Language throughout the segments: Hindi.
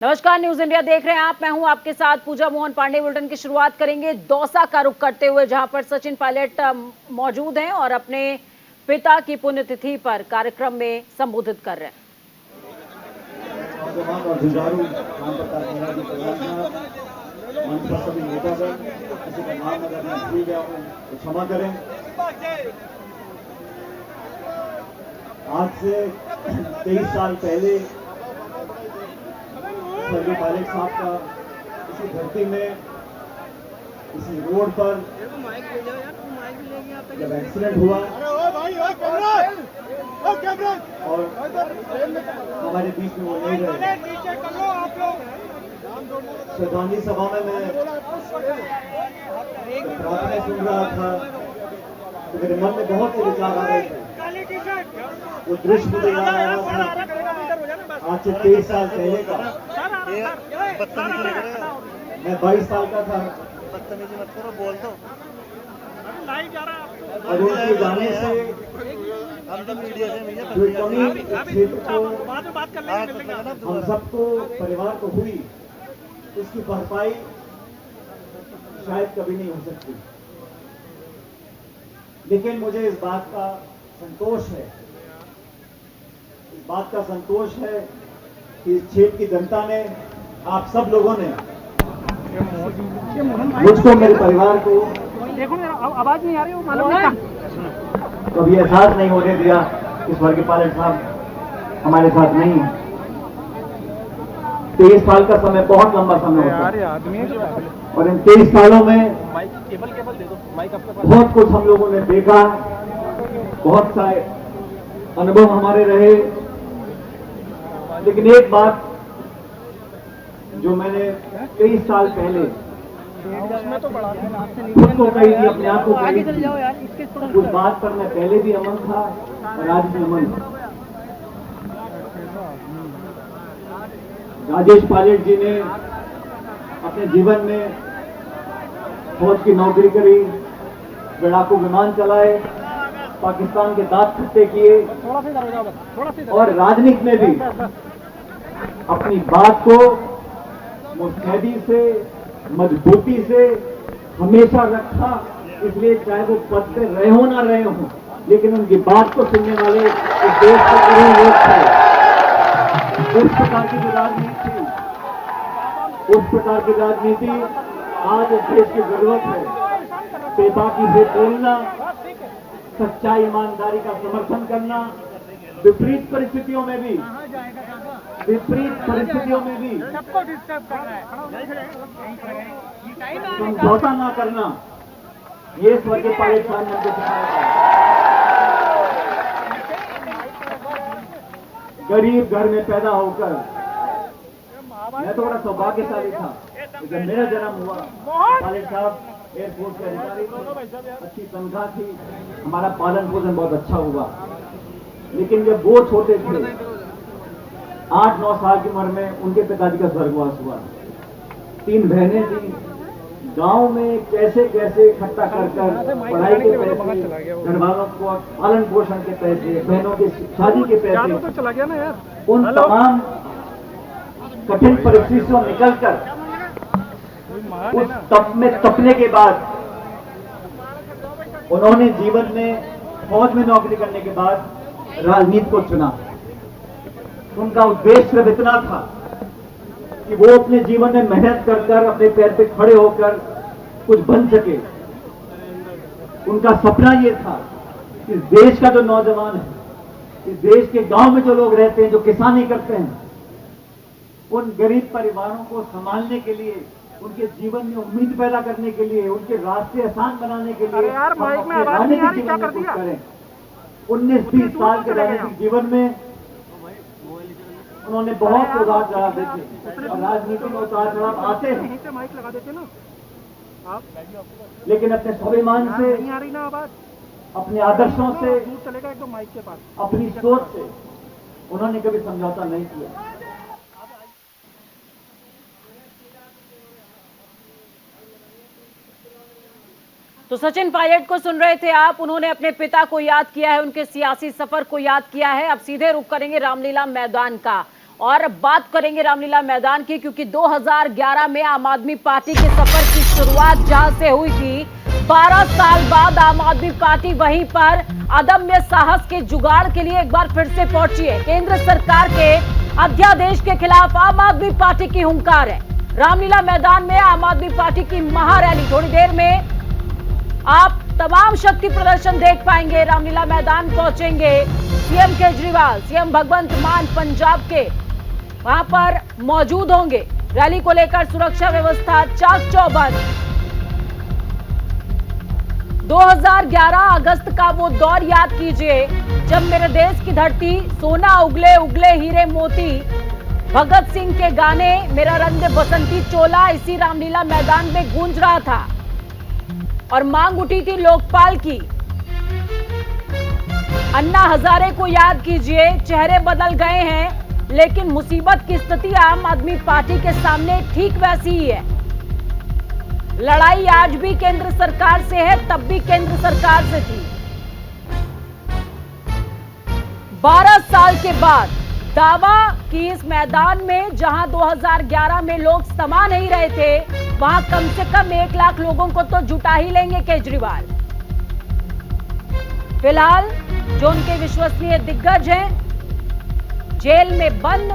नमस्कार, न्यूज इंडिया देख रहे हैं आप। मैं हूं आपके साथ पूजा मोहन पांडे। बुलेटिन की शुरुआत करेंगे दौसा का रुख करते हुए, जहां पर सचिन पायलट मौजूद हैं और अपने पिता की पुण्यतिथि पर कार्यक्रम में संबोधित कर रहे हैं। क्षमा करें। आज से 23 साल पहले स्वर्गीय पायलट साहब का इसी धरती में, इसी रोड पर जब एक्सीडेंट हुआ और हमारे बीच में वो नहीं रहे, श्रद्धांजलि सभा में मैं प्रार्थना सुन रहा था तो मेरे मन में बहुत से विचार आ रहे थे। वो दृश्य मुझे याद आ रहा था आज से 23 साल पहले का। मैं 22 साल का था। बदतमीजी मत करो, बोल दो। और उनके जाने से हम तो मीडिया से जो कमी क्षेत्र को हम सबको, परिवार को हुई, उसकी भरपाई शायद कभी नहीं हो सकती। लेकिन मुझे इस बात का संतोष है, इस बात का संतोष है कि इस क्षेत्र की जनता ने, आप सब लोगों ने मुझको, मेरे परिवार को, देखो आवाज नहीं आ रही, वो मालूम नहीं कभी एहसास नहीं होने दिया कि स्वर्गीय पायलट साहब हमारे साथ नहीं है। 23 साल का समय बहुत लंबा समय होता है और इन 23 सालों में बहुत कुछ हम लोगों ने देखा, बहुत सारे अनुभव हमारे रहे। लेकिन एक बात जो मैंने 23 साल पहले खुद को कही थी, अपने आप को कही थी, उस बात पर मैं पहले भी अमन था और आज भी अमन था। राजेश पायलट जी ने अपने जीवन में फौज की नौकरी करी, लड़ाकू विमान चलाए, पाकिस्तान के दांत खट्टे किए और राजनीति में भी अपनी बात को मुस्तैदी से, मजबूती से हमेशा रखा। इसलिए चाहे वो पद पे रहे हो ना रहे हो, लेकिन उनकी बात को सुनने वाले इस देश के करोड़ों लोग थे। उस प्रकार की जो राजनीति थी, उस प्रकार की राजनीति आज इस देश की जरूरत है। बेबाकी से बोलना, सच्चाई ईमानदारी का समर्थन करना, विपरीत परिस्थितियों में भी, सबको डिस्टर्ब कर रहा है। समझौता ना करना, ये स्वर्गीय पायलट साहब ने हमको सिखाया। गरीब घर में पैदा होकर मैं तो बड़ा सौभाग्यशाली था। जब मेरा जन्म हुआ, पायलट साहब एयरफोर्स के अधिकारी थे, अच्छी तनख्वाह थी, हमारा पालन पोषण बहुत अच्छा हुआ। लेकिन जब वो छोटे थे, 8-9 साल की उम्र में उनके पिताजी का स्वर्गवास हुआ। 3 बहनें थी। गांव में कैसे कैसे इकट्ठा कर पढ़ाई के पैसे, घर वालों को पालन पोषण के पैसे, बहनों की शादी के पैसे, तो चला गया ना यार। उन तमाम कठिन परिस्थितियों से निकलकर उस तप में तपने के बाद उन्होंने जीवन में, फौज में नौकरी करने के बाद राजनीति को चुना। उनका उद्देश्य सिर्फ इतना था कि वो अपने जीवन में मेहनत कर अपने पैर पे खड़े होकर कुछ बन सके। उनका सपना ये था कि इस देश का जो नौजवान है, इस देश के गांव में जो लोग रहते हैं, जो किसानी करते हैं, उन गरीब परिवारों को संभालने के लिए, उनके जीवन में उम्मीद पैदा करने के लिए, उनके रास्ते आसान बनाने के लिए यार, माइक में आवाज नहीं आ रही, क्या कर दिया? 19-20 साल के राजनीतिक जीवन में उन्होंने बहुत उतार चढ़ाव देखे और राजनीति में उतार चढ़ाव आते हैं, माइक लगा देते ना आप। लेकिन अपने स्वाभिमान से, नहीं आ रही ना आवाज, अपने आदर्शों से, दूर चलेगा एकदम माइक के पास, अपनी सोच से उन्होंने कभी समझौता नहीं किया। तो सचिन पायलट को सुन रहे थे आप। उन्होंने अपने पिता को याद किया है, उनके सियासी सफर को याद किया है। अब सीधे रुख करेंगे रामलीला मैदान का और बात करेंगे रामलीला मैदान की, क्योंकि 2011 में आम आदमी पार्टी के सफर की शुरुआत जहां से हुई थी, 12 साल बाद आम आदमी पार्टी वहीं पर अदम्य साहस के जुगाड़ के लिए एक बार फिर से पहुंची है। केंद्र सरकार के अध्यादेश के खिलाफ आम आदमी पार्टी की हुंकार है। रामलीला मैदान में आम आदमी पार्टी की महारैली, थोड़ी देर में आप तमाम शक्ति प्रदर्शन देख पाएंगे। रामलीला मैदान पहुंचेंगे सीएम केजरीवाल, सीएम भगवंत मान पंजाब के वहां पर मौजूद होंगे। रैली को लेकर सुरक्षा व्यवस्था चाक चौबंद। 2011 अगस्त का वो दौर याद कीजिए जब मेरे देश की धरती सोना उगले उगले हीरे मोती, भगत सिंह के गाने मेरा रंग बसंती चोला इसी रामलीला मैदान में गूंज रहा था और मांग उठी थी लोकपाल की। अन्ना हजारे को याद कीजिए, चेहरे बदल गए हैं लेकिन मुसीबत की स्थिति आम आदमी पार्टी के सामने ठीक वैसी ही है। लड़ाई आज भी केंद्र सरकार से है, तब भी केंद्र सरकार से थी। 12 साल के बाद दावा कि इस मैदान में जहां 2011 में लोग समा नहीं रहे थे, वहां कम से कम 1 लाख लोगों को तो जुटा ही लेंगे केजरीवाल। फिलहाल जो उनके विश्वसनीय दिग्गज हैं जेल में बंद,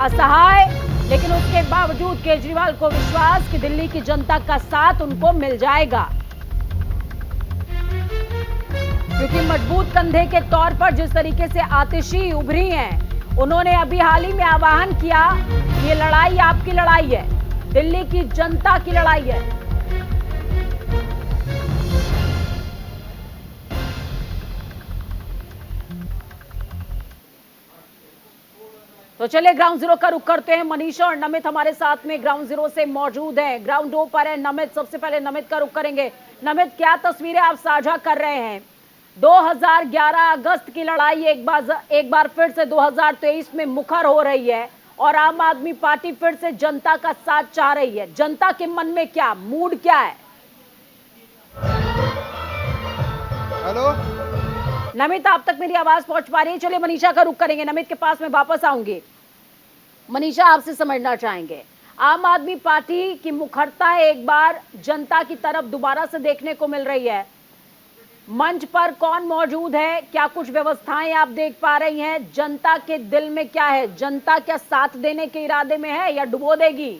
असहाय, लेकिन उसके बावजूद केजरीवाल को विश्वास कि दिल्ली की जनता का साथ उनको मिल जाएगा, क्योंकि मजबूत कंधे के तौर पर जिस तरीके से आतिशी उभरी हैं, उन्होंने अभी हाल ही में आह्वान किया ये लड़ाई आपकी लड़ाई है, दिल्ली की जनता की लड़ाई है। तो चलिए ग्राउंड जीरो का रुख करते हैं। मनीषा और नमित हमारे साथ में ग्राउंड जीरो से मौजूद हैं। ग्राउंड 2 पर है नमित। सबसे पहले नमित का रुख करेंगे। नमित, क्या तस्वीरें आप साझा कर रहे हैं? 2011 अगस्त की लड़ाई एक बार फिर से 2023 में मुखर हो रही है और आम आदमी पार्टी फिर से जनता का साथ चाह रही है। जनता के मन में क्या मूड क्या है? हेलो नमित, आप तक मेरी आवाज पहुंच पा रही है? चलिए मनीषा का रुख करेंगे। नमित के पास में वापस आऊंगी। मनीषा, आपसे समझना चाहेंगे, आम आदमी पार्टी की मुखरता एक बार जनता की तरफ दोबारा से देखने को मिल रही है। मंच पर कौन मौजूद है? क्या कुछ व्यवस्थाएं आप देख पा रही हैं? जनता के दिल में क्या है? जनता क्या साथ देने के इरादे में है या डुबो देगी?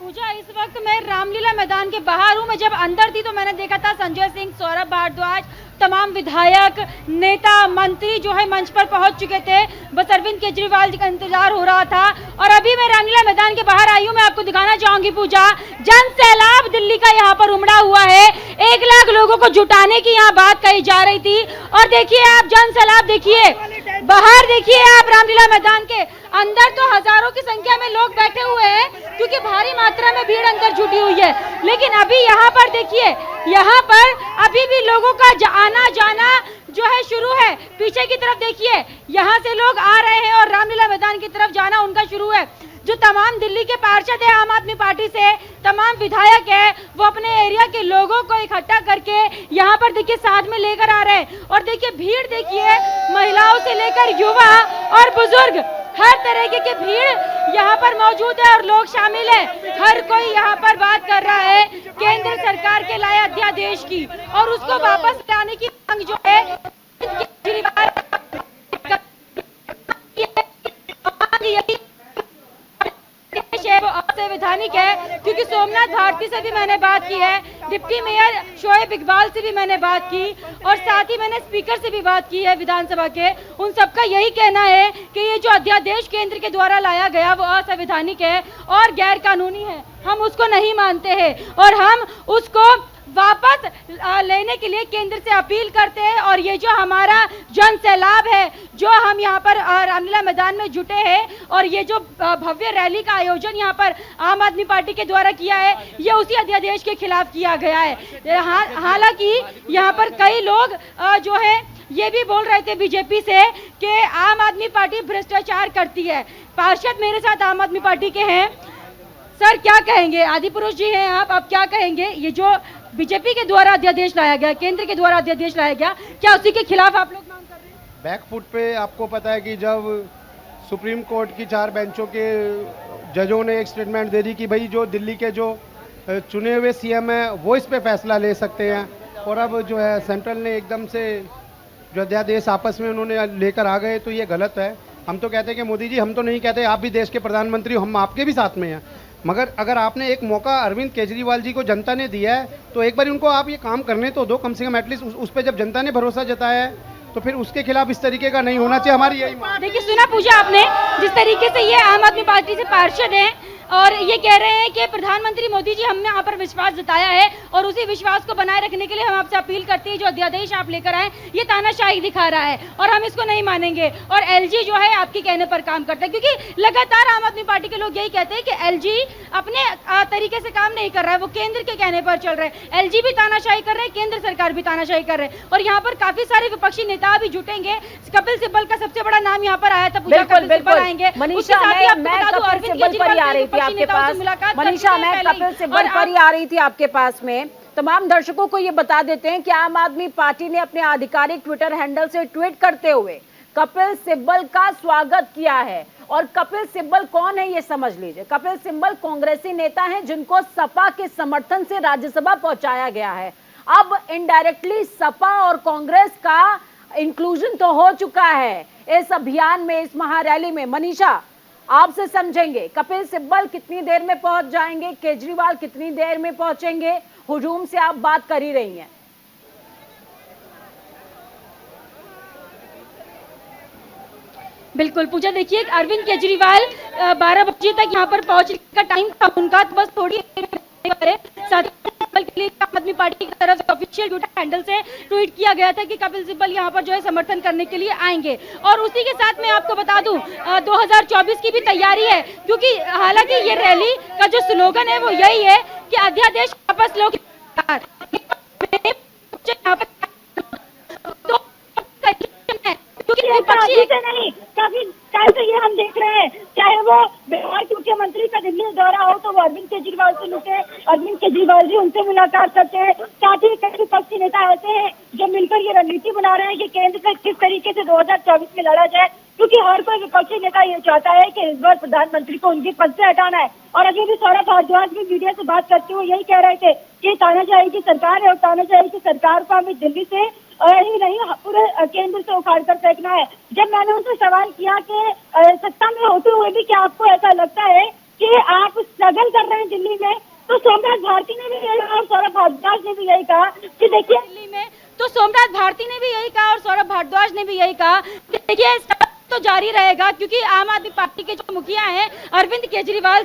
पूजा, इस वक्त मैं रामलीला मैदान के बाहर हूं। मैं जब अंदर थी तो मैंने देखा था संजय सिंह, सौरभ भारद्वाज, तमाम विधायक, नेता, मंत्री जो है मंच पर पहुंच चुके थे। बस अरविंद केजरीवाल जी का इंतजार हो रहा था और अभी मैं रामलीला मैदान के बाहर आई हूं। मैं आपको दिखाना चाहूंगी पूजा, जन सैलाब दिल्ली का यहाँ पर उमड़ा हुआ है। 1 लाख लोगों को जुटाने की यहाँ बात कही जा रही थी और देखिए आप जन सैलाब, देखिए बाहर, देखिए आप रामलीला मैदान के अंदर तो हजारों की संख्या में लोग बैठे हुए हैं क्योंकि भारी मात्रा में भीड़ अंदर जुटी हुई है। लेकिन अभी यहाँ पर देखिए, यहाँ पर अभी भी लोगों का आना जाना जो है शुरू है। पीछे की तरफ देखिए, यहाँ से लोग आ रहे हैं और रामलीला मैदान की तरफ जाना उनका शुरू है। जो तमाम दिल्ली के पार्षद है आम आदमी पार्टी से, तमाम विधायक है, वो अपने एरिया के लोगों को इकट्ठा करके यहाँ पर देखिए साथ में लेकर आ रहे हैं। और देखिए भीड़, देखिए महिलाओं से लेकर युवा और बुजुर्ग, हर तरह की भीड़ यहाँ पर मौजूद है और लोग शामिल हैं। हर कोई यहाँ पर बात कर रहा है केंद्र सरकार के लाए अध्यादेश की और उसको वापस लाने की मांग जो है वो असंवैधानिक है। क्योंकि सोमनाथ भारती से भी मैंने बात की है, डिप्टी मेयर शोएब इकबाल से भी मैंने बात की और साथ ही मैंने स्पीकर से भी बात की है विधानसभा के। उन सबका यही कहना है कि ये जो अध्यादेश केंद्र के द्वारा लाया गया वो असंवैधानिक है और गैर कानूनी है। हम उसको नहीं मानते हैं और हम उसको वापस लेने के लिए केंद्र से अपील करते हैं। और ये जो हमारा जन सैलाब है, जो हम यहाँ पर रामलीला मैदान में जुटे हैं और ये जो भव्य रैली का आयोजन यहाँ पर आम आदमी पार्टी के द्वारा किया है, ये उसी अध्यादेश के खिलाफ किया गया है। हालांकि यहाँ पर कई लोग जो है ये भी बोल रहे थे बीजेपी से कि आम आदमी पार्टी भ्रष्टाचार करती है। पार्षद मेरे साथ आम आदमी पार्टी के हैं। सर क्या कहेंगे? आदिपुरुष जी हैं आप क्या कहेंगे? ये जो बीजेपी के द्वारा अध्यादेश लाया गया, केंद्र के द्वारा अध्यादेश लाया गया, क्या उसी के खिलाफ आप लोग मांग कर रहे हैं? बैकफुट पे आपको पता है कि जब सुप्रीम कोर्ट की 4 बेंचों के जजों ने एक स्टेटमेंट दे दी कि भाई जो दिल्ली के जो चुने हुए सीएम हैं वो इस पे फैसला ले सकते हैं, और अब जो है सेंट्रल ने एकदम से जो अध्यादेश आपस में उन्होंने लेकर आ गए, तो ये गलत है। हम तो कहते हैं कि मोदी जी, हम तो नहीं कहते, आप भी देश के प्रधानमंत्री हो, हम आपके भी साथ में हैं, मगर अगर आपने एक मौका अरविंद केजरीवाल जी को जनता ने दिया है तो एक बार उनको आप ये काम करने तो दो, कम से कम एटलीस्ट उस पर जब जनता ने भरोसा जताया है तो फिर उसके खिलाफ इस तरीके का नहीं होना चाहिए, हमारी यही मांग। देखिए सुना पूजा आपने, जिस तरीके से ये आम आदमी पार्टी से पार्षद हैं और ये कह रहे हैं कि प्रधानमंत्री मोदी जी हमने यहाँ पर विश्वास जताया है और उसी विश्वास को बनाए रखने के लिए हम आपसे अपील करते हैं, जो अध्यादेश आप लेकर आए ये तानाशाही दिखा रहा है और हम इसको नहीं मानेंगे। और एलजी जो है आपके कहने पर काम करता है, क्योंकि लगातार आम आदमी पार्टी के लोग यही कहते हैं कि एलजी अपने तरीके से काम नहीं कर रहा है, वो केंद्र के कहने पर चल रहे हैं। एलजी भी तानाशाही कर रहे हैं, केंद्र सरकार भी तानाशाही कर रहे हैं, और यहाँ पर काफी सारे विपक्षी नेता भी जुटेंगे। कपिल सिब्बल का सबसे बड़ा नाम यहाँ पर आया था, पूजा कपिल सिब्बल आएंगे। मनीषा, मैं कपिल सिब्बल पर ही आ रही थी आपके पास। मनीषा, मैं कपिल सिब्बल पर ही आ रही थी आपके पास में। तमाम दर्शकों को ये बता देते हैं कि आम आदमी पार्टी ने अपने आधिकारिक ट्विटर हैंडल से ट्वीट करते हुए कपिल सिब्बल का स्वागत किया है। और कपिल सिब्बल कौन है ये समझ लीजिए। कपिल सिब्बल कांग्रेसी नेता हैं जिनको सपा के समर्थन से राज्यसभा पहुंचाया गया है। अब इनडायरेक्टली सपा और कांग्रेस का इंक्लूजन तो हो चुका है इस अभियान में, इस महारैली में। मनीषा, आपसे समझेंगे कपिल सिब्बल कितनी देर में पहुंच जाएंगे, केजरीवाल कितनी देर में पहुंचेंगे? हुजूम से आप बात कर ही रही हैं। बिल्कुल पूजा, देखिए अरविंद केजरीवाल 12 बजे तक यहाँ पर पहुंचने का टाइम था उनका, तो बस थोड़ी साथ के लिए आम आदमी पार्टी की तरफ से ऑफिशियल ट्विटर हैंडल से ट्वीट किया गया था कि कपिल सिब्बल यहाँ पर जो है समर्थन करने के लिए आएंगे। और उसी के साथ मैं आपको बता दूं 2024 की भी तैयारी है, क्योंकि हालांकि ये रैली का जो स्लोगन है वो यही है कि अध्यादेश वापस लो। नहीं, काफी टाइम से ये हम देख रहे हैं, चाहे वो बिहार के मुख्यमंत्री का दिल्ली दौरा हो तो वो अरविंद केजरीवाल से मिलते हैं, अरविंद केजरीवाल जी उनसे मुलाकात करते हैं। साथ ही कई विपक्षी नेता ऐसे हैं जो मिलकर ये रणनीति बना रहे हैं कि केंद्र से किस तरीके से 2024 में लड़ा जाए, क्योंकि हर कोई विपक्षी नेता ये चाहता है कि इस बार प्रधानमंत्री को उनके पद से हटाना है। और अभी भी सौरभ भारद्वाज भी मीडिया से बात करते हुए यही कह रहे थे कि तानाशाही की सरकार है और तानाशाही की सरकार को हमें दिल्ली से ही नहीं पूरे केंद्र से उखाड़ कर फेंकना है। जब मैंने उनसे सवाल किया कि सत्ता में होते हुए भी क्या आपको ऐसा लगता है कि आप स्ट्रगल कर रहे हैं दिल्ली में, तो सोमनाथ भारती ने भी यही कहा और सौरभ भारद्वाज ने भी यही कहा कि देखिए दिल्ली में, तो सोमनाथ भारती ने भी यही कहा और सौरभ भारद्वाज ने भी यही कहा कि देखिए तो जारी रहेगा, क्योंकि आम आदमी पार्टी के जो मुखिया हैं अरविंद केजरीवाल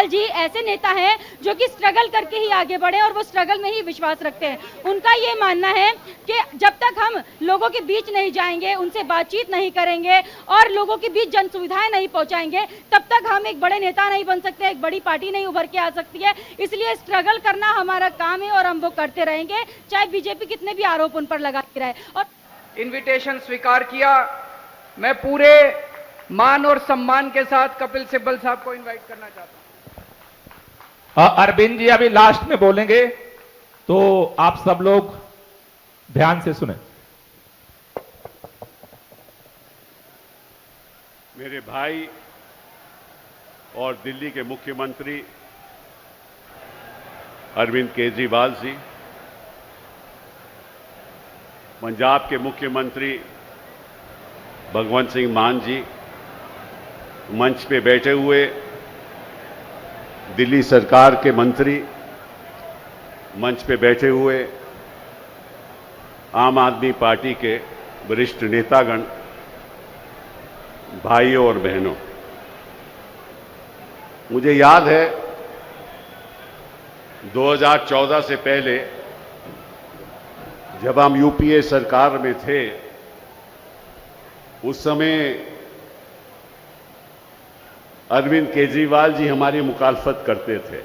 जी ऐसे नेता हैं जो कि स्ट्रगल करके ही आगे बढ़े और वो स्ट्रगल में ही विश्वास रखते हैं। उनका ये मानना है कि जब तक हम लोगों के बीच नहीं जाएंगे, उनसे बातचीत नहीं करेंगे और लोगों के बीच जन सुविधाएं नहीं पहुंचाएंगे, तब तक हम एक बड़े नेता नहीं बन सकते, एक बड़ी पार्टी नहीं उभर के आ सकती है। इसलिए स्ट्रगल करना हमारा काम है और हम वो करते रहेंगे, चाहे बीजेपी कितने भी आरोप उन पर लगाती रहे। और इन्विटेशन स्वीकार किया। मैं पूरे मान और सम्मान के साथ कपिल सिब्बल साहब को इनवाइट करना चाहता हूं। अरविंद जी अभी लास्ट में बोलेंगे, तो आप सब लोग ध्यान से सुने। मेरे भाई और दिल्ली के मुख्यमंत्री अरविंद केजरीवाल जी, पंजाब के मुख्यमंत्री भगवंत सिंह मान जी, मंच पे बैठे हुए दिल्ली सरकार के मंत्री, मंच पे बैठे हुए आम आदमी पार्टी के वरिष्ठ नेतागण, भाइयों और बहनों, मुझे याद है 2014 से पहले जब हम यूपीए सरकार में थे, उस समय अरविंद केजरीवाल जी हमारी मुखालफत करते थे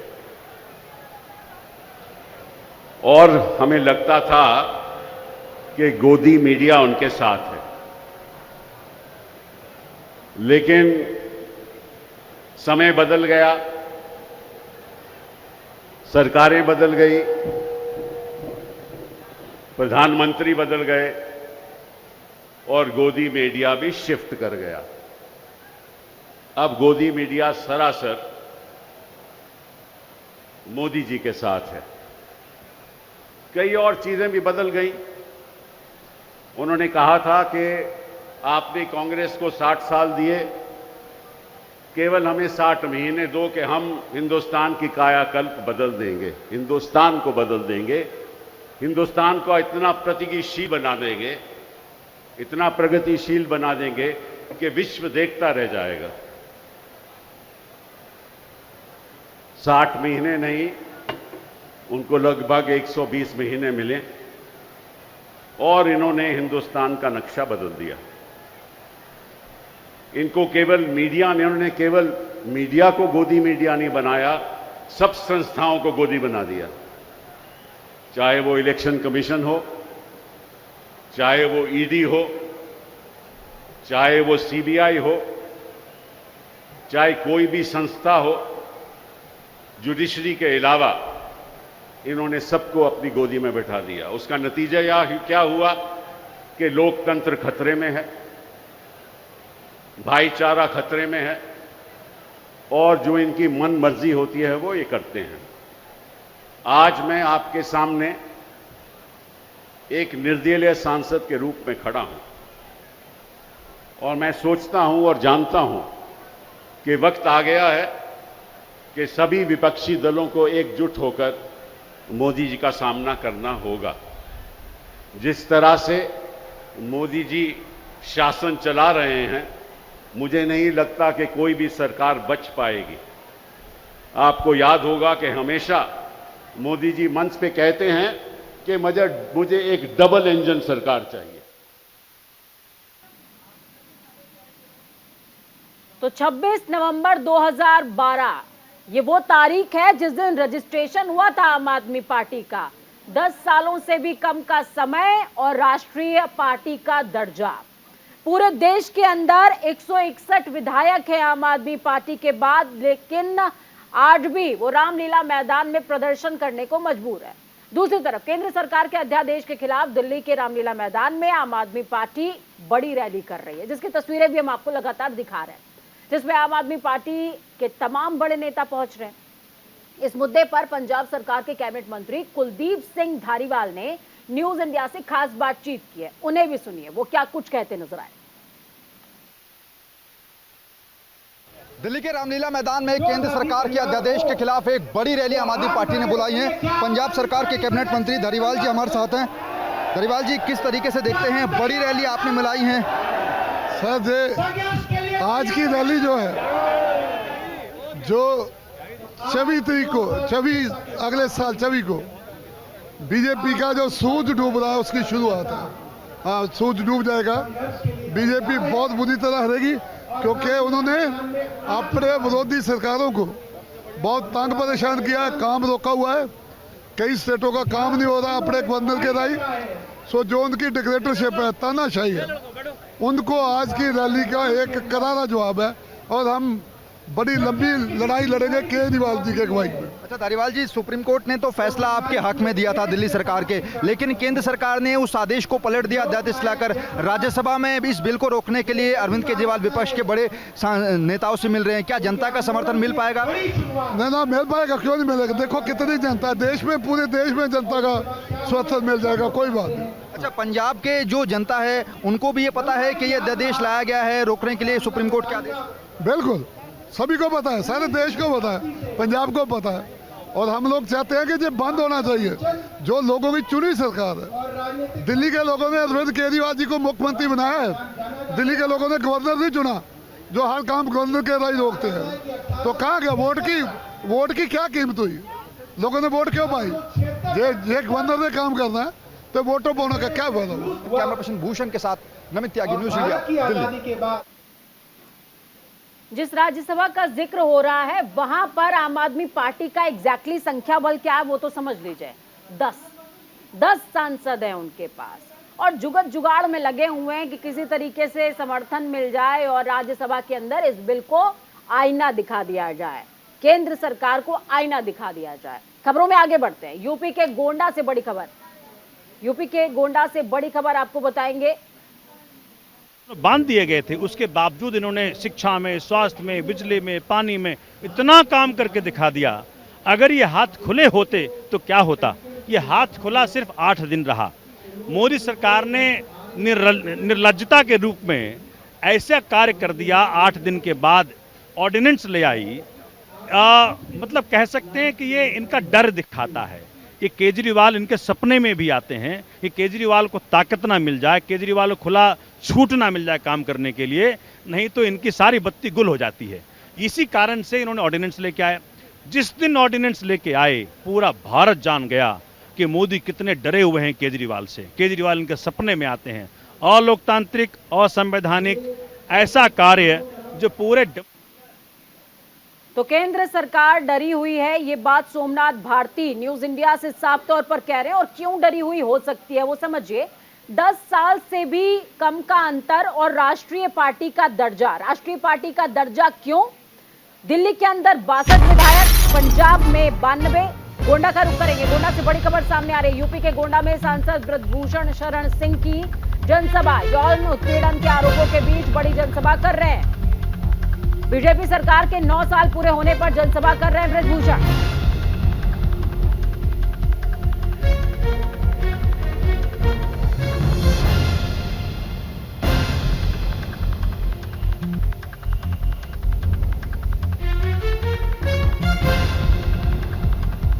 और हमें लगता था कि गोदी मीडिया उनके साथ है। लेकिन समय बदल गया, सरकारें बदल गई, प्रधानमंत्री बदल गए और गोदी मीडिया भी शिफ्ट कर गया। अब गोदी मीडिया सरासर मोदी जी के साथ है। कई और चीजें भी बदल गई। उन्होंने कहा था कि आपने कांग्रेस को 60 साल दिए, केवल हमें 60 महीने दो कि हम हिंदुस्तान की कायाकल्प बदल देंगे, हिंदुस्तान को बदल देंगे, हिंदुस्तान को इतना प्रगतिशील बना देंगे, इतना प्रगतिशील बना देंगे कि विश्व देखता रह जाएगा। 60 महीने नहीं, उनको लगभग 120 महीने मिले और इन्होंने हिंदुस्तान का नक्शा बदल दिया। इनको केवल मीडिया ने, उन्होंने केवल मीडिया को गोदी मीडिया नहीं बनाया, सब संस्थाओं को गोदी बना दिया। चाहे वो इलेक्शन कमीशन हो, चाहे वो ईडी हो, चाहे वो सीबीआई हो, चाहे कोई भी संस्था हो, जुडिशरी के अलावा इन्होंने सबको अपनी गोदी में बैठा दिया। उसका नतीजा यह क्या हुआ कि लोकतंत्र खतरे में है, भाईचारा खतरे में है और जो इनकी मन मर्जी होती है वो ये करते हैं। आज मैं आपके सामने एक निर्दलीय सांसद के रूप में खड़ा हूं और मैं सोचता हूं और जानता हूं कि वक्त आ गया है कि सभी विपक्षी दलों को एकजुट होकर मोदी जी का सामना करना होगा। जिस तरह से मोदी जी शासन चला रहे हैं, मुझे नहीं लगता कि कोई भी सरकार बच पाएगी। आपको याद होगा कि हमेशा मोदी जी मंच पे कहते हैं कि मुझे एक डबल इंजन सरकार चाहिए। तो 26 नवंबर 2012 ये वो तारीख है जिस दिन रजिस्ट्रेशन हुआ था आम आदमी पार्टी का। 10 सालों से भी कम का समय और राष्ट्रीय पार्टी का दर्जा। पूरे देश के अंदर 161 विधायक है आम आदमी पार्टी के बाद, लेकिन आज भी वो रामलीला मैदान में प्रदर्शन करने को मजबूर है। दूसरी तरफ केंद्र सरकार के अध्यादेश के खिलाफ दिल्ली के रामलीला मैदान में आम आदमी पार्टी बड़ी रैली कर रही है, जिसकी तस्वीरें भी हम आपको लगातार दिखा रहे हैं, जिसमें आम आदमी पार्टी के तमाम बड़े नेता पहुंच रहे हैं। इस मुद्दे पर पंजाब सरकार के कैबिनेट मंत्री कुलदीप सिंह धारीवाल ने न्यूज इंडिया से खास बातचीत की है। उन्हें भी सुनिए, वो क्या कुछ कहते नजर आए। दिल्ली के रामलीला मैदान में केंद्र सरकार के अध्यादेश के खिलाफ एक बड़ी रैली आम आदमी पार्टी ने बुलाई है। पंजाब सरकार के कैबिनेट मंत्री धारीवाल जी हमारे साथ हैं। धारीवाल जी, किस तरीके से देखते हैं, बड़ी रैली आपने मिलाई है? सर, आज की रैली जो है, जो 26 तारीख को, 26 अगले साल 26 को बीजेपी का जो सूरज डूब रहा है उसकी शुरुआत है। हाँ, सूरज डूब जाएगा। बीजेपी बहुत बुरी तरह हारेगी क्योंकि उन्होंने अपने विरोधी सरकारों को बहुत तंग परेशान किया, काम रोका हुआ है, कई स्टेटों का काम नहीं हो रहा अपने गवर्नर के राही। सो जो उनकी डिक्टेटरशिप है, तानाशाही है, उनको आज की रैली का एक करारा जवाब है और हम बड़ी लंबी लड़ाई लड़ेंगे केजरीवाल जी के अगुवाई में। अच्छा धारीवाल जी, सुप्रीम कोर्ट ने तो फैसला आपके हक में दिया था दिल्ली सरकार के, लेकिन केंद्र सरकार ने उस आदेश को पलट दिया अध्यादेश लाकर। राज्यसभा में इस बिल को रोकने के लिए अरविंद केजरीवाल विपक्ष के बड़े नेताओं से मिल रहे हैं। क्या जनता का समर्थन मिल पाएगा? नहीं ना, मिल पाएगा, क्यों नहीं मिलेगा। देखो कितनी जनता है देश में, पूरे देश में जनता का समर्थन मिल जाएगा, कोई बात नहीं। अच्छा, पंजाब के जो जनता है उनको भी ये पता है कि ये अध्यादेश लाया गया है रोकने के लिए सुप्रीम कोर्ट के आदेश? बिल्कुल, सभी को पता है, सारे देश को पता है, पंजाब को पता है। और हम लोग चाहते हैं कि ये बंद होना चाहिए। जो लोगों की चुनी सरकार है, दिल्ली के लोगों ने अरविंद केजरीवाल जी को मुख्यमंत्री बनाया है, दिल्ली के लोगों ने गवर्नर नहीं चुना जो हर काम गवर्नर के राही रोकते हैं। तो कहाँ गया वोट की क्या कीमत हुई? लोगों ने वोट क्यों पाई? ये गवर्नर ने काम करना है तो वोटों पाने का क्या फायदा? कैमरा पर्सन भूषण के साथ नमित त्यागी, न्यूज़ इंडिया, दिल्ली। जिस राज्यसभा का जिक्र हो रहा है वहां पर आम आदमी पार्टी का एग्जैक्टली संख्या बल क्या है वो तो समझ लीजिए। 10 सांसद हैं उनके पास और जुगत जुगाड़ में लगे हुए हैं कि किसी तरीके से समर्थन मिल जाए और राज्यसभा के अंदर इस बिल को आईना दिखा दिया जाए। केंद्र सरकार को आईना दिखा दिया जाए। खबरों में आगे बढ़ते हैं। यूपी के गोंडा से बड़ी खबर, यूपी के गोंडा से बड़ी खबर आपको बताएंगे। बांध दिए गए थे, उसके बावजूद इन्होंने शिक्षा में, स्वास्थ्य में, बिजली में, पानी में इतना काम करके दिखा दिया। अगर ये हाथ खुले होते तो क्या होता? ये हाथ खुला सिर्फ 8 दिन रहा। मोदी सरकार ने निर्लज्जता के रूप में ऐसा कार्य कर दिया। 8 दिन के बाद ऑर्डिनेंस ले आई। मतलब कह सकते हैं कि ये इनका डर दिखाता है। ये केजरीवाल इनके सपने में भी आते हैं कि केजरीवाल को ताकत ना मिल जाए, केजरीवाल को खुला छूट ना मिल जाए काम करने के लिए, नहीं तो इनकी सारी बत्ती गुल हो जाती है। इसी कारण से इन्होंने ऑर्डिनेंस लेके आए। जिस दिन ऑर्डिनेंस लेके आए पूरा भारत जान गया कि मोदी कितने डरे हुए हैं केजरीवाल से। केजरीवाल इनके सपने में आते हैं। अलोकतांत्रिक, असंवैधानिक ऐसा कार्य जो पूरे तो केंद्र सरकार डरी हुई है, ये बात सोमनाथ भारती न्यूज इंडिया से साफ तौर पर कह रहे हैं। और क्यों डरी हुई हो सकती है वो समझिए। 10 साल से भी कम का अंतर और राष्ट्रीय पार्टी का दर्जा। राष्ट्रीय पार्टी का दर्जा क्यों? दिल्ली के अंदर 62 विधायक, पंजाब में 92। गोंडा का रुख करेंगे। गोंडा से बड़ी खबर सामने आ रही है। यूपी के गोंडा में सांसद ब्रजभूषण शरण सिंह की जनसभा। यौन उत्पीड़न के आरोपों के बीच बड़ी जनसभा कर रहे हैं। बीजेपी सरकार के 9 साल पूरे होने पर जनसभा कर रहे हैं ब्रजभूषण।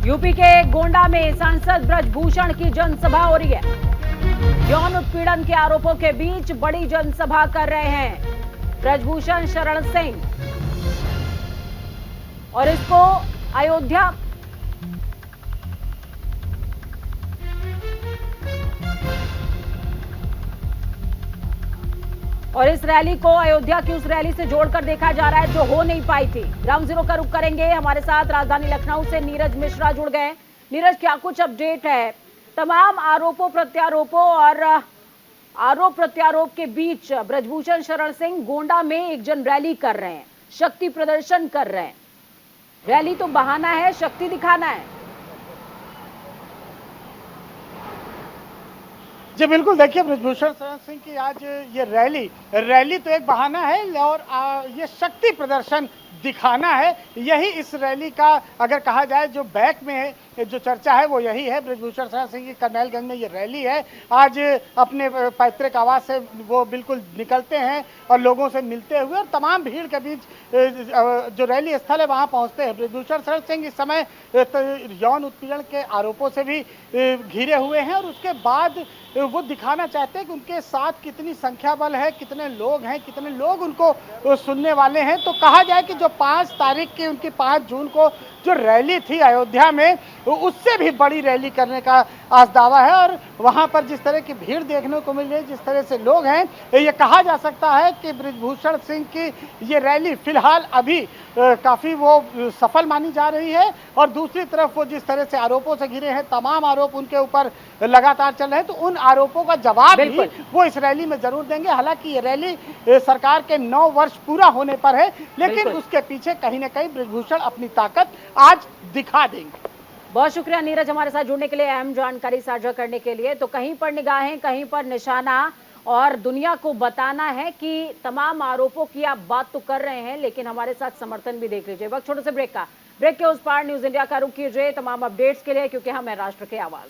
यूपी के गोंडा में सांसद ब्रजभूषण की जनसभा हो रही है। यौन उत्पीड़न के आरोपों के बीच बड़ी जनसभा कर रहे हैं ब्रजभूषण शरण सिंह। और इसको अयोध्या और इस रैली को अयोध्या की उस रैली से जोड़कर देखा जा रहा है जो हो नहीं पाई थी। ग्राउंड जीरो का रुख करेंगे। हमारे साथ राजधानी लखनऊ से नीरज मिश्रा जुड़ गए। नीरज, क्या कुछ अपडेट है? तमाम आरोपों प्रत्यारोपों और आरोप प्रत्यारोप के बीच ब्रजभूषण शरण सिंह गोंडा में एक जन रैली कर रहे हैं, शक्ति प्रदर्शन कर रहे हैं। रैली तो बहाना है, शक्ति दिखाना है। जी बिल्कुल, देखिए ब्रजभूषण शरण सिंह की आज ये रैली तो एक बहाना है और ये शक्ति प्रदर्शन दिखाना है। यही इस रैली का अगर कहा जाए जो बैक में है, जो चर्चा है वो यही है। ब्रजभूषण शरण सिंह की करनैलगंज में ये रैली है। आज अपने पैतृक आवास से वो बिल्कुल निकलते हैं और लोगों से मिलते हुए और तमाम भीड़ के बीच जो रैली स्थल है वहाँ पहुँचते हैं। ब्रजभूषण शरण सिंह इस समय यौन उत्पीड़न के आरोपों से भी घिरे हुए हैं और उसके बाद वो दिखाना चाहते हैं कि उनके साथ कितनी संख्या बल है, कितने लोग हैं, कितने लोग उनको सुनने वाले हैं। तो कहा जाए कि जो 5 तारीख की उनकी 5 जून को जो रैली थी अयोध्या में, उससे भी बड़ी रैली करने का आज दावा है। और वहां पर जिस तरह की भीड़ देखने को मिल रही है, जिस तरह से लोग हैं, ये कहा जा सकता है कि ब्रजभूषण सिंह की ये रैली फिलहाल अभी काफ़ी वो सफल मानी जा रही है। और दूसरी तरफ वो जिस तरह से आरोपों से घिरे हैं, तमाम आरोप उनके ऊपर लगातार चल रहे हैं, तो उन आरोपों का जवाब भी वो इस रैली में जरूर देंगे। हालांकि ये रैली सरकार के 9 वर्ष पूरा होने पर है, लेकिन उसके पीछे कहीं ना कहीं ब्रजभूषण अपनी ताकत आज दिखा देंगे। बहुत शुक्रिया नीरज हमारे साथ जुड़ने के लिए, अहम जानकारी साझा करने के लिए। तो कहीं पर निगाहें, कहीं पर निशाना और दुनिया को बताना है कि तमाम आरोपों की आप बात तो कर रहे हैं, लेकिन हमारे साथ समर्थन भी देख लीजिए। वक्त छोटे से ब्रेक का, ब्रेक के उस पार न्यूज इंडिया का रुख कीजिए तमाम अपडेट्स के लिए, क्योंकि हम है राष्ट्र की आवाज।